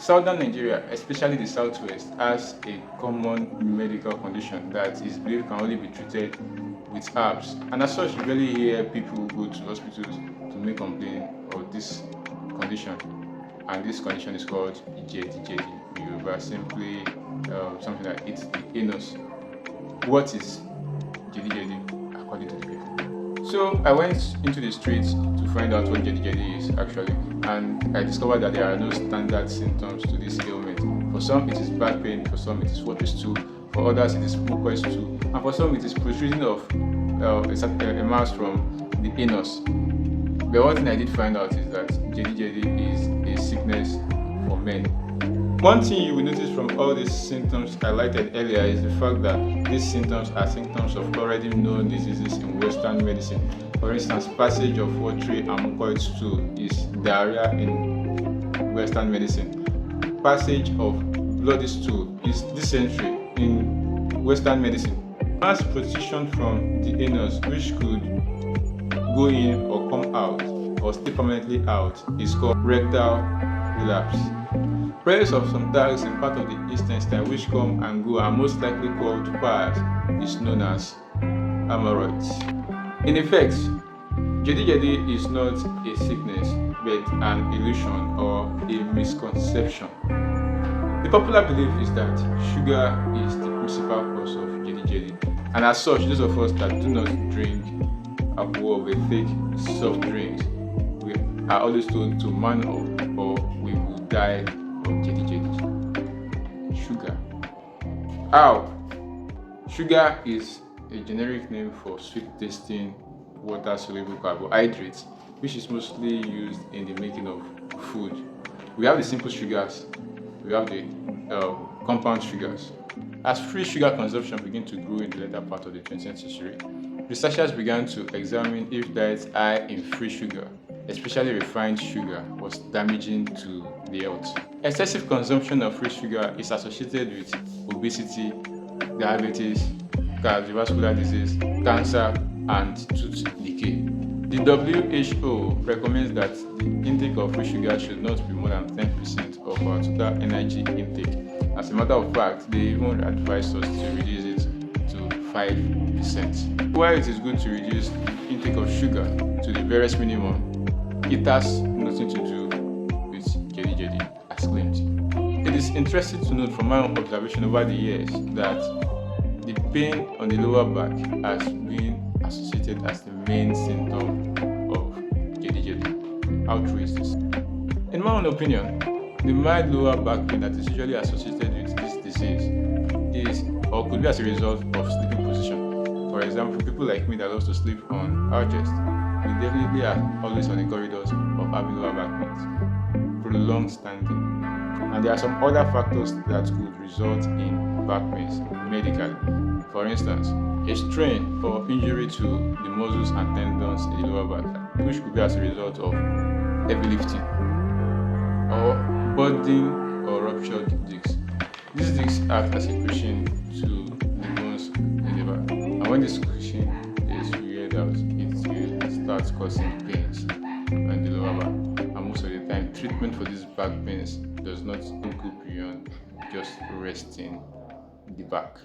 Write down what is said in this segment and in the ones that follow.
Southern Nigeria, especially the southwest, has a common medical condition that is believed can only be treated with herbs, and as such, you rarely hear people go to hospitals to make complaint of this condition. And this condition is called JEDI-JEDI. In Yoruba, simply something like it's the anus. What is JEDI-JEDI according to the people? So I went into the streets to find out what JEDI-JEDI is actually, and I discovered that there are no standard symptoms to this ailment. For some it is back pain, for some it is watery stool, for others it is mucus stool, and for some it is protruding of a mass from the anus. But one thing I did find out is that JEDI-JEDI is a sickness for men. One thing you will notice from all these symptoms highlighted earlier is the fact that these symptoms are symptoms of already known diseases in Western medicine. For instance, passage of watery and mucoid stool is diarrhea in Western medicine. Passage of bloody stool is dysentery in Western medicine. Mass protrusion from the anus, which could go in or come out or stay permanently out, is called rectal relapse. Presence of some tags in part of the intestine which come and go are most likely called piles is known as hemorrhoids. In effect, JEDI-JEDI is not a sickness but an illusion or a misconception. The popular belief is that sugar is the principal cause of JEDI-JEDI, and as such, those of us that do not drink alcohol or take soft drinks, we are always told to man up or we will die of JEDI-JEDI. Sugar. How? Sugar is a generic name for sweet-tasting, water-soluble carbohydrates, which is mostly used in the making of food. We have the simple sugars, we have the compound sugars. As free sugar consumption began to grow in the later part of the 20th century, researchers began to examine if diets high in free sugar, especially refined sugar, was damaging to the health. Excessive consumption of free sugar is associated with obesity, diabetes, cardiovascular disease, cancer, and tooth decay. The WHO recommends that the intake of free sugar should not be more than 10% of our total energy intake. As a matter of fact, they even advise us to reduce it to 5%. While it is good to reduce the intake of sugar to the barest minimum, it has nothing to do with JEDI-JEDI as claimed. It is interesting to note from my own observation over the years that the pain on the lower back has been associated as the main symptom of JEDI-JEDI. How true is this? In my own opinion, the mild lower back pain that is usually associated with this disease is or could be as a result of sleeping position. For example, people like me that love to sleep on our chest, we definitely are always on the corridors of having lower back pains, prolonged standing. And there are some other factors that could result in back pains medically. For instance, a strain or injury to the muscles and tendons in the lower back, which could be as a result of heavy lifting, or budding or ruptured discs. These discs act as a cushion to the bones in the back, and when this cushion is weared out, it will start causing pains on the lower back. And most of the time, treatment for these back pains does not go beyond just resting the back.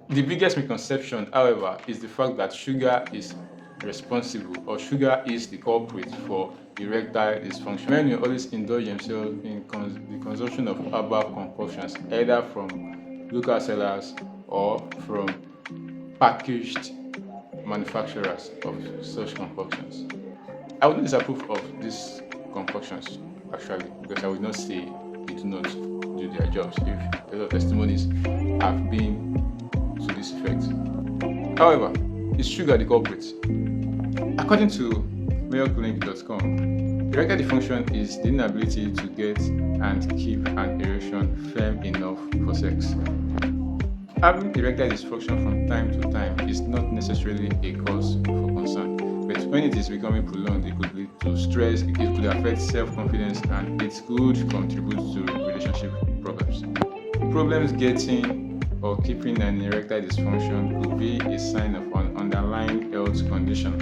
The biggest misconception, however, is the fact that sugar is responsible or sugar is the culprit for erectile dysfunction. Men will always indulge themselves in the consumption of herbal concoctions, either from local sellers or from packaged manufacturers of such concoctions. I would not disapprove of these concoctions actually, because I would not say they do not do their jobs if a lot of testimonies have been to this effect. However, is sugar the culprit? According to mayoclinic.com, erectile dysfunction is the inability to get and keep an erection firm enough for sex. Having erectile dysfunction from time to time is not necessarily a cause for concern, but when it is becoming prolonged, it could lead to stress, it could affect self-confidence, and it could contribute to relationship problems. Problems getting or keeping an erectile dysfunction could be a sign of an underlying health condition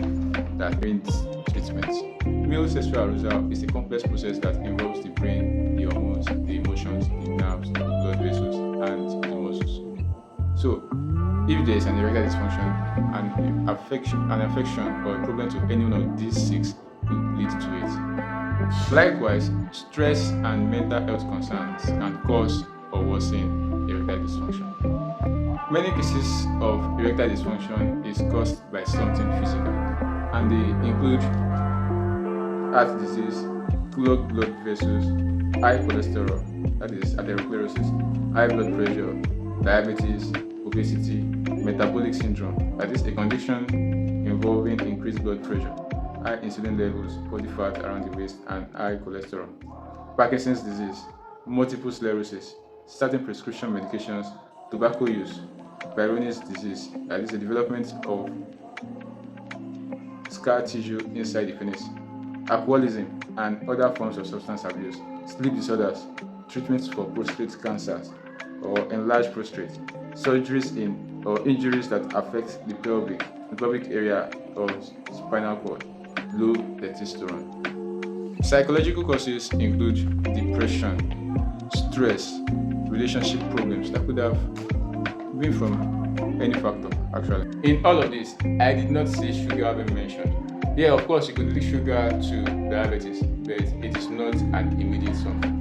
that needs treatment. Male sexual arousal is a complex process that involves the brain, the hormones, the emotions, So, if there is an erectile dysfunction, an affection or a problem to any one of these 6 could lead to it. Likewise, stress and mental health concerns can cause or worsen erectile dysfunction. Many cases of erectile dysfunction is caused by something physical, and they include heart disease, clogged blood vessels, high cholesterol, that is atherosclerosis, high blood pressure, diabetes, obesity, metabolic syndrome, that is a condition involving increased blood pressure, high insulin levels, body fat around the waist, and high cholesterol, Parkinson's disease, multiple sclerosis, certain prescription medications, tobacco use, Peyronie's disease, that is the development of scar tissue inside the penis, alcoholism and other forms of substance abuse, sleep disorders, treatments for prostate cancers or enlarged prostate, surgeries in or injuries that affect the pelvic area of spinal cord, low testosterone. Psychological causes include depression, stress, relationship problems that could have been from any factor actually. In all of this, I did not see sugar being mentioned. Yeah, of course, you could link sugar to diabetes, but it is not an immediate something.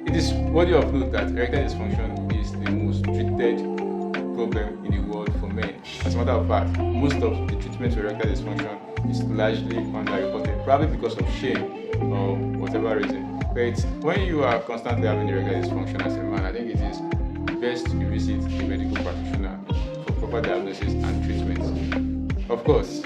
It is worthy of note that erectile dysfunction is the most treated problem in the world for men. As a matter of fact, most of the treatment for erectile dysfunction is largely underreported, probably because of shame or whatever reason. But when you are constantly having erectile dysfunction as a man, I think it is best to visit a medical practitioner for proper diagnosis and treatment. Of course,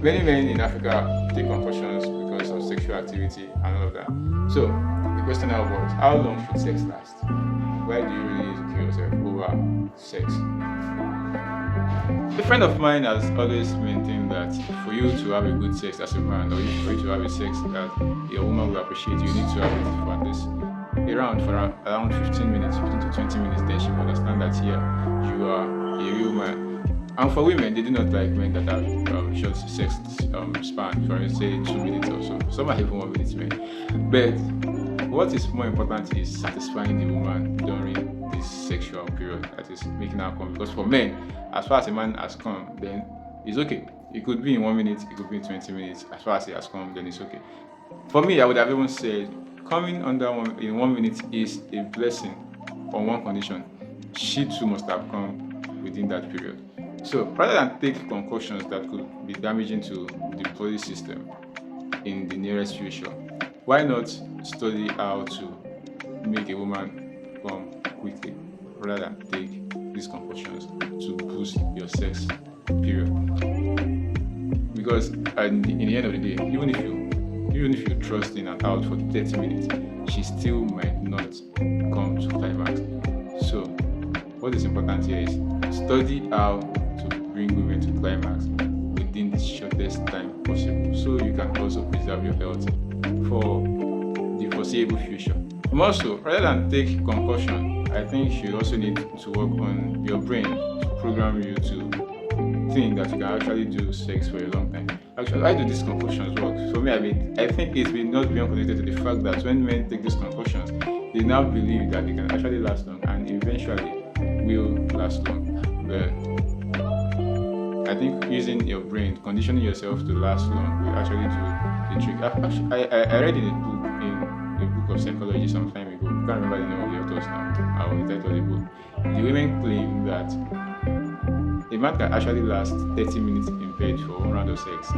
many men in Africa take concussions because of sexual activity and all of that. So, the question now was, how long should sex last? Why do you really kill yourself over sex? A friend of mine has always maintained that for you to have a good sex as a man, or for you to have a sex that a woman will appreciate, you need to have it for at least around 15 minutes, 15 to 20 minutes, then she will understand that you are a real man. And for women, they do not like men that have short sex span, for instance, say 2 minutes or so. Some are even 1 minute men. But what is more important is satisfying the woman during this sexual period, that is making her come. Because for men, as far as a man has come, then it's okay. It could be in 1 minute, it could be in 20 minutes. As far as he has come, then it's okay. For me, I would have even said coming in 1 minute is a blessing on one condition. She too must have come within that period. So rather than take concoctions that could be damaging to the body system in the nearest future, why not study how to make a woman come quickly rather than take these concoctions to boost your sex period? Because in the end of the day, even if you trust in and out for 30 minutes, she still might not come to climax. So what is important here is study how to bring women to climax within the shortest time possible, so you can also preserve your health for the foreseeable future. Also, rather than take concussion, I think you also need to work on your brain to program you to think that you can actually do sex for a long time. Actually, why do these concussions work? For me, I think it's been not being connected to the fact that when men take these concussions, they now believe that they can actually last long and eventually will last long. But I think using your brain, conditioning yourself to last long will actually do the trick. I read in a book of psychology some time ago. I can't remember the name of the authors now. I will title the book. The women claim that a man can actually last 30 minutes in bed for one round of sex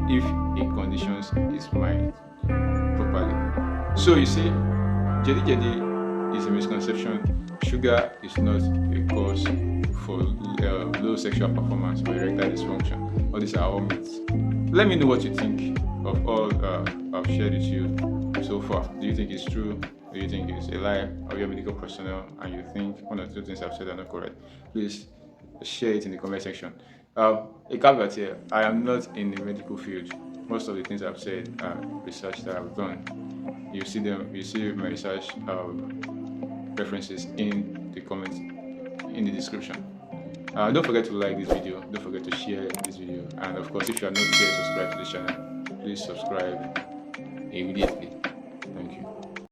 if he conditions his mind properly. So you see, JEDI-JEDI is a misconception. Sugar is not a cause for low sexual performance or erectile dysfunction. All these are all myths. Let me know what you think of all I've shared with you so far. Do you think it's true? Do you think it's a lie? Are you a medical personnel and you think one or two things I've said are not correct? Please share it in the comment section. A caveat here, I am not in the medical field. Most of the things I've said are research that I've done. You see my research references in the comments, in the description. Don't forget to like this video, don't forget to share this video, and of course if you are not yet subscribed to this channel, please subscribe immediately.